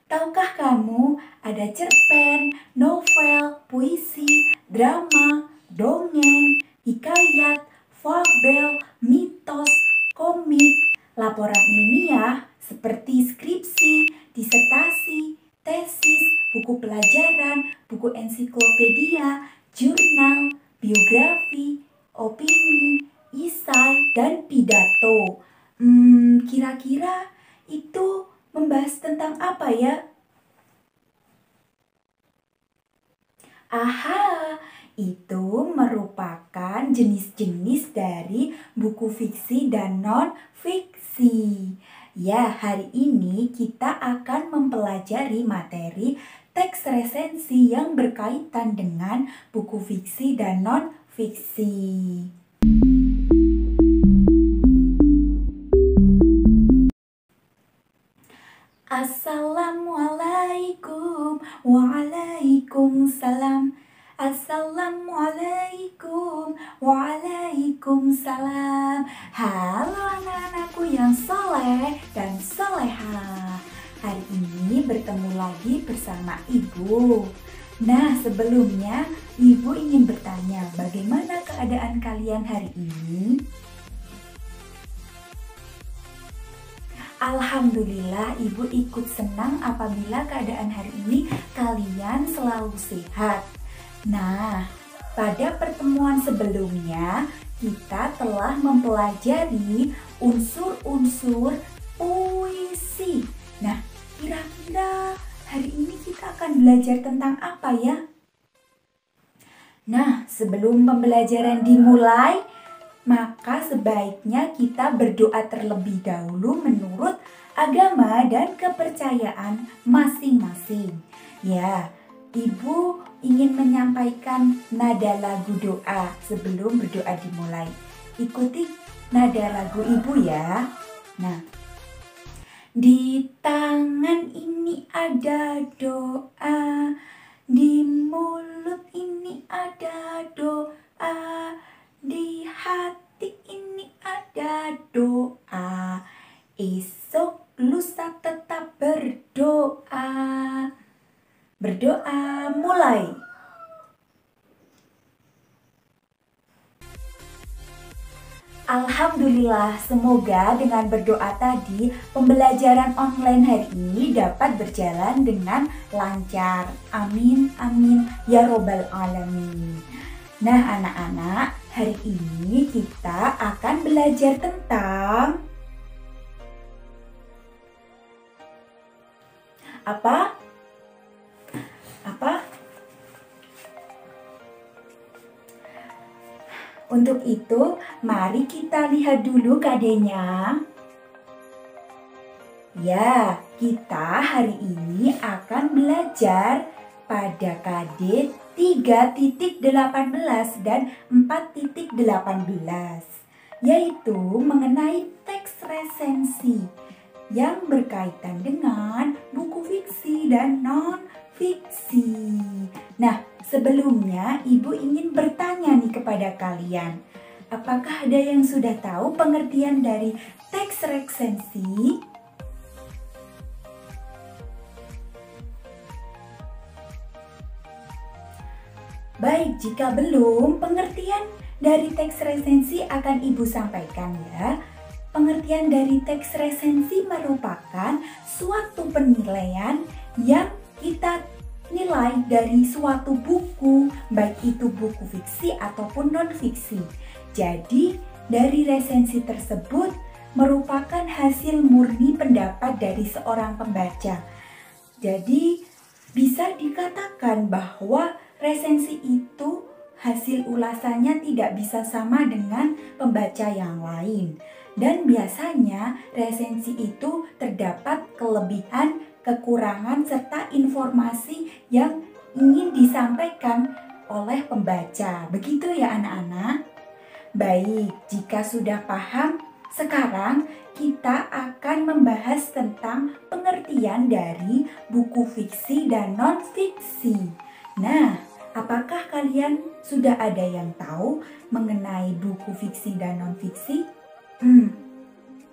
Tahukah kamu ada cerpen, novel, puisi, drama, dongeng, hikayat, fabel, mitos, komik, laporan ilmiah seperti skripsi, disertasi, tesis, buku pelajaran, buku ensiklopedia, jurnal, biografi, opini, isai, dan pidato. Kira-kira itu membahas tentang apa ya? Aha, itu merupakan jenis-jenis dari buku fiksi dan non-fiksi. Ya, hari ini kita akan mempelajari materi teks resensi yang berkaitan dengan buku fiksi dan non-fiksi. Assalamualaikum, waalaikumsalam. Assalamualaikum, waalaikumsalam. Halo anak-anakku yang soleh dan soleha. Hari ini bertemu lagi bersama Ibu. Nah, sebelumnya Ibu ingin bertanya, bagaimana keadaan kalian hari ini? Alhamdulillah, Ibu ikut senang apabila keadaan hari ini kalian selalu sehat. Nah, pada pertemuan sebelumnya kita telah mempelajari unsur-unsur puisi. Nah, kira-kira hari ini kita akan belajar tentang apa ya? Nah, sebelum pembelajaran dimulai, maka sebaiknya kita berdoa terlebih dahulu menurut agama dan kepercayaan masing-masing. Ya, Ibu ingin menyampaikan nada lagu doa sebelum berdoa dimulai. Ikuti nada lagu Ibu ya. Nah, di tangan ini ada doa, di mulut ini ada doa, di hati ini ada doa, esok lusa tetap berdoa. Berdoa mulai. Alhamdulillah, semoga dengan berdoa tadi pembelajaran online hari ini dapat berjalan dengan lancar. Amin, amin, ya robbal alamin. Nah anak-anak, hari ini kita akan belajar tentang apa? Untuk itu, mari kita lihat dulu KD-nya. Ya, kita hari ini akan belajar pada KD 3.18 dan 4.18, yaitu mengenai teks resensi yang berkaitan dengan buku fiksi dan non-fiksi. Nah, sebelumnya Ibu ingin bertanya nih kepada kalian, apakah ada yang sudah tahu pengertian dari teks resensi? Baik, jika belum, pengertian dari teks resensi akan Ibu sampaikan ya. Pengertian dari teks resensi merupakan suatu penilaian yang kita nilai dari suatu buku, baik itu buku fiksi ataupun non-fiksi. Jadi, dari resensi tersebut merupakan hasil murni pendapat dari seorang pembaca. Jadi, bisa dikatakan bahwa resensi itu hasil ulasannya tidak bisa sama dengan pembaca yang lain. Dan biasanya resensi itu terdapat kelebihan, kekurangan, serta informasi yang ingin disampaikan oleh pembaca. Begitu ya anak-anak? Baik, jika sudah paham, sekarang kita akan membahas tentang pengertian dari buku fiksi dan non-fiksi. Nah, apakah kalian sudah ada yang tahu mengenai buku fiksi dan non-fiksi?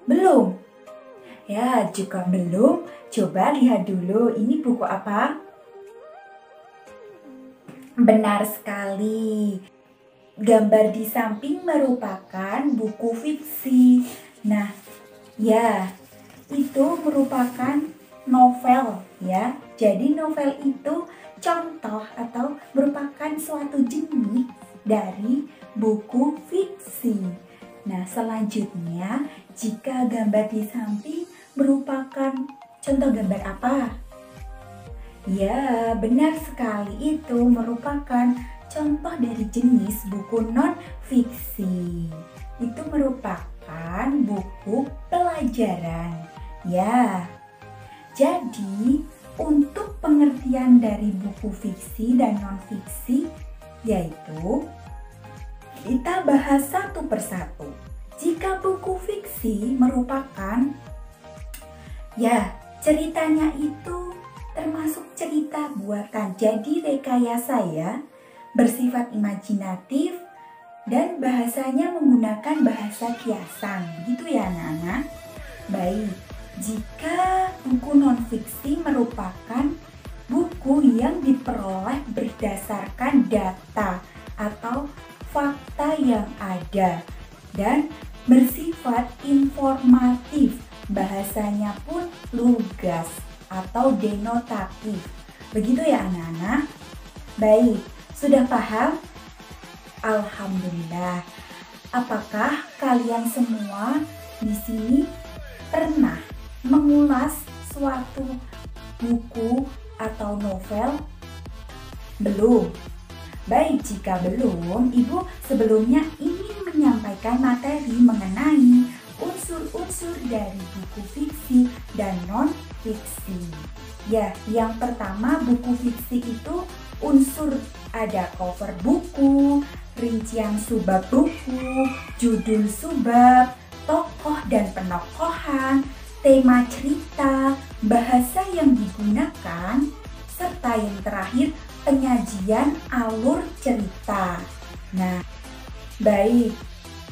Belum? Ya, jika belum, coba lihat dulu ini buku apa? Benar sekali. Gambar di samping merupakan buku fiksi. Nah, ya, itu merupakan novel ya. Jadi novel itu contoh atau merupakan suatu jenis dari buku fiksi. Nah, selanjutnya jika gambar di samping merupakan contoh gambar apa? Ya, benar sekali, itu merupakan contoh dari jenis buku non-fiksi. Itu merupakan buku pelajaran. Ya, jadi untuk pengertian dari buku fiksi dan non-fiksi, yaitu kita bahas satu persatu. Jika buku fiksi merupakan, ya, ceritanya itu termasuk cerita buatan, jadi rekayasa ya, bersifat imajinatif dan bahasanya menggunakan bahasa kiasan, gitu ya anak-anak. Baik, jika buku non-fiksi merupakan buku yang diperoleh berdasarkan data atau fakta yang ada dan bersifat informatif, bahasanya pun lugas atau denotatif. Begitu ya anak-anak? Baik, sudah paham? Alhamdulillah. Apakah kalian semua di sini pernah mengulas suatu buku atau novel? Belum? Baik, jika belum, Ibu sebelumnya ingin menyampaikan materi mengenai unsur-unsur dari buku fiksi dan non-fiksi. Ya, yang pertama buku fiksi itu unsur ada cover buku, rincian subbab buku, judul subbab, tokoh dan penokohan, tema cerita, bahasa yang digunakan, serta yang terakhir penyajian alur cerita. Nah, baik.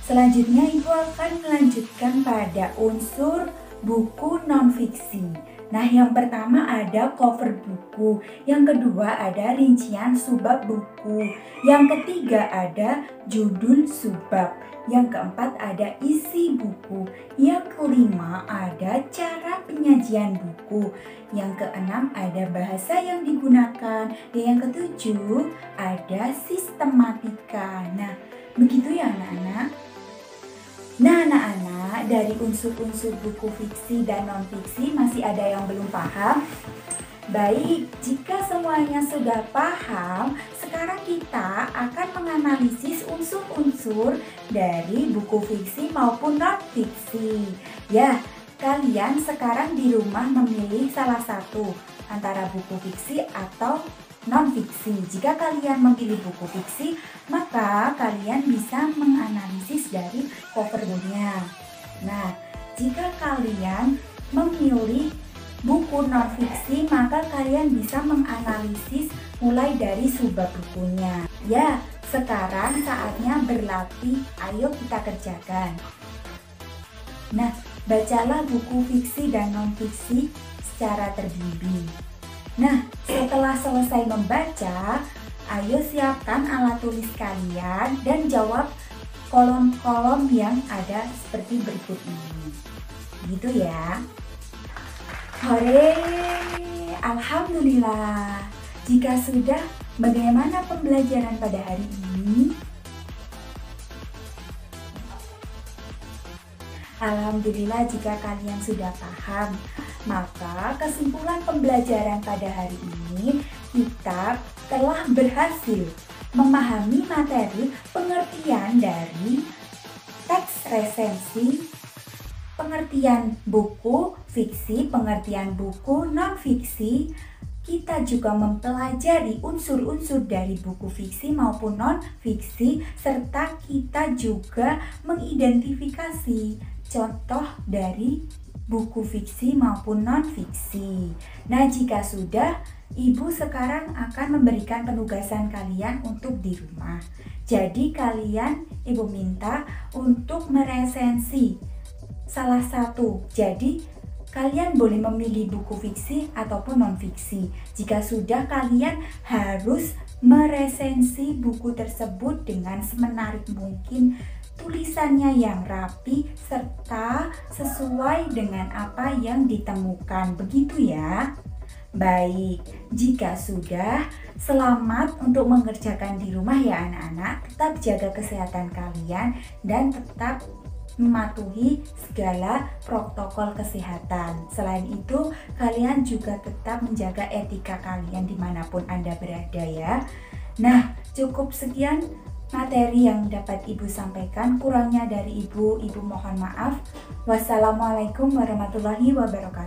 Selanjutnya Ibu akan melanjutkan pada unsur buku non-fiksi. Nah, yang pertama ada cover buku, yang kedua ada rincian subbab buku, yang ketiga ada judul subbab, yang keempat ada isi buku, yang kelima ada cara penyajian buku, yang keenam ada bahasa yang digunakan, dan yang ketujuh ada sistematika. Nah, begitu ya anak-anak. Nah anak-anak, dari unsur-unsur buku fiksi dan non-fiksi masih ada yang belum paham? Baik, jika semuanya sudah paham, sekarang kita akan menganalisis unsur-unsur dari buku fiksi maupun non-fiksi. Ya, kalian sekarang di rumah memilih salah satu antara buku fiksi atau non-fiksi. Jika kalian memilih buku fiksi, maka kalian bisa menganalisis dari cover bukunya. Nah, jika kalian memilih buku non-fiksi, maka kalian bisa menganalisis mulai dari subbab bukunya. Ya, sekarang saatnya berlatih. Ayo kita kerjakan. Nah, bacalah buku fiksi dan non-fiksi secara terbimbing. Nah, setelah selesai membaca, ayo siapkan alat tulis kalian dan jawab kolom-kolom yang ada seperti berikut ini. Gitu ya. Hore, alhamdulillah. Jika sudah, bagaimana pembelajaran pada hari ini? Alhamdulillah jika kalian sudah paham. Maka kesimpulan pembelajaran pada hari ini, kita telah berhasil memahami materi pengertian dari teks resensi, pengertian buku fiksi, pengertian buku non-fiksi. Kita juga mempelajari unsur-unsur dari buku fiksi maupun non-fiksi, serta kita juga mengidentifikasi contoh dari buku fiksi maupun non-fiksi. Nah, jika sudah, Ibu sekarang akan memberikan penugasan kalian untuk di rumah. Jadi kalian, Ibu minta untuk meresensi salah satu. Jadi kalian boleh memilih buku fiksi ataupun non-fiksi. Jika sudah, kalian harus meresensi buku tersebut dengan semenarik mungkin, tulisannya yang rapi serta sesuai dengan apa yang ditemukan. Begitu ya. Baik, jika sudah, selamat untuk mengerjakan di rumah ya anak-anak. Tetap jaga kesehatan kalian dan tetap mematuhi segala protokol kesehatan. Selain itu, kalian juga tetap menjaga etika kalian dimanapun Anda berada ya. Nah, cukup sekian materi yang dapat Ibu sampaikan. Kurangnya dari Ibu mohon maaf. Wassalamualaikum warahmatullahi wabarakatuh.